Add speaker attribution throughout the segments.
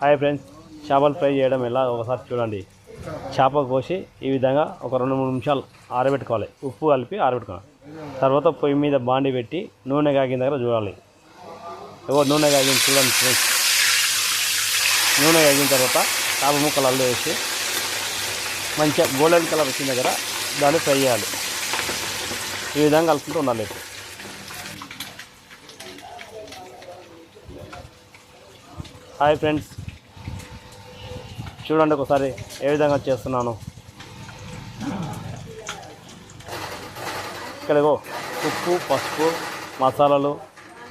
Speaker 1: Hi friends, చేపలు fry చేయడం ఎలా ఒకసారి చూడండి. చేప కోసి ఈ విధంగా ఒక 2-3 నిమిషాలు ఆరబెట్టుకోవాలి. ఉప్పు కలిపి ఆరబెట్టుకోవాలి. తర్వాత పొయ్యి మీద బాండి పెట్టి నూనె కాగిన దగ్గర చూడాలి. నూనె కాగింది చూడండి ఫ్రెండ్స్. నూనె కాగిన తర్వాత చేప ముక్కలు అల్లు వేసి మంచిగా గోల్డెన్ కలర్ వచ్చిన దగ్గర దాన్ని ఫ్రై చేయాలి. ఈ విధంగా కలుపుకుంటూ ఉండాలి. హాయ్ ఫ్రెండ్స్, చూడండి ఒకసారి ఏ విధంగా చేస్తున్నాను. ఇక్కడగో ఉప్పు, పసుపు, మసాలాలు,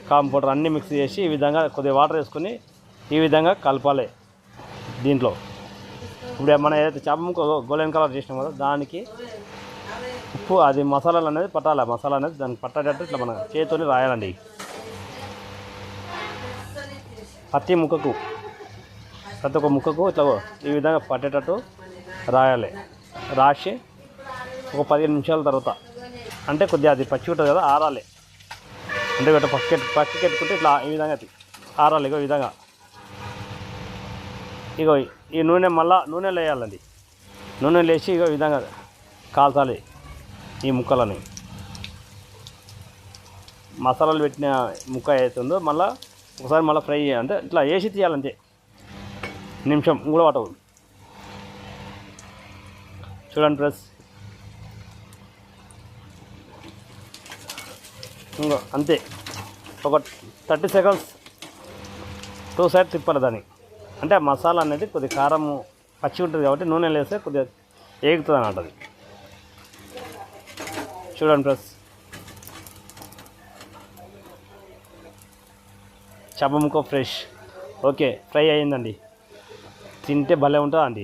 Speaker 1: కారం పౌడర్ అన్నీ మిక్స్ చేసి ఈ విధంగా కొద్దిగా వాటర్ వేసుకొని ఈ విధంగా కలపాలి. దీంట్లో ఇప్పుడు మనం ఏదైతే చేప ముక్క గోల్డెన్ కలర్ చేసినాం కదా దానికి ఉప్పు అది మసాలాలు అనేది పట్టాలి. మసాలా అనేది దానికి పట్టేటట్టు ఇట్లా మన చేతితోని రాయాలండి. ప్రతి ఒక్క ముక్కకు ఇట్లా ఈ విధంగా పట్టేటట్టు రాయాలి. రాసి ఒక 15 నిమిషాల తర్వాత అంటే కొద్దిగా అది పచ్చి ఉంటుంది కదా ఆరాలి. అంటే ఇట్లా పక్కకెట్టుకుంటే ఇట్లా ఈ విధంగా ఆరాలి. ఈ విధంగా ఈ నూనెలో వేయాలండి. నూనెలో వేసి ఈ విధంగా కాల్చాలి ఈ ముక్కలని. మసాలాలు పెట్టిన ముక్క అవుతుందో మళ్ళీ ఒకసారి ఫ్రై చేయాలి. అంటే ఇట్లా వేసి తీయాలంతే. నిమిషం కూడా పట్టవు. చూడండి ప్లస్ ఇంకో అంతే. ఒక 30 సెకండ్స్ 2 సైడ్ తిప్పాలి దాన్ని. అంటే మసాలా అనేది కొద్దిగా కారం పచ్చి ఉంటుంది కాబట్టి నూనె వేస్తే కొద్దిగా ఏగుతుంది అన్నమాట అది. చూడండి ప్లస్ చేప ముక్క ఫ్రెష్ ఓకే ఫ్రై అయ్యిందండి. తింటే భలే ఉంటుందండి.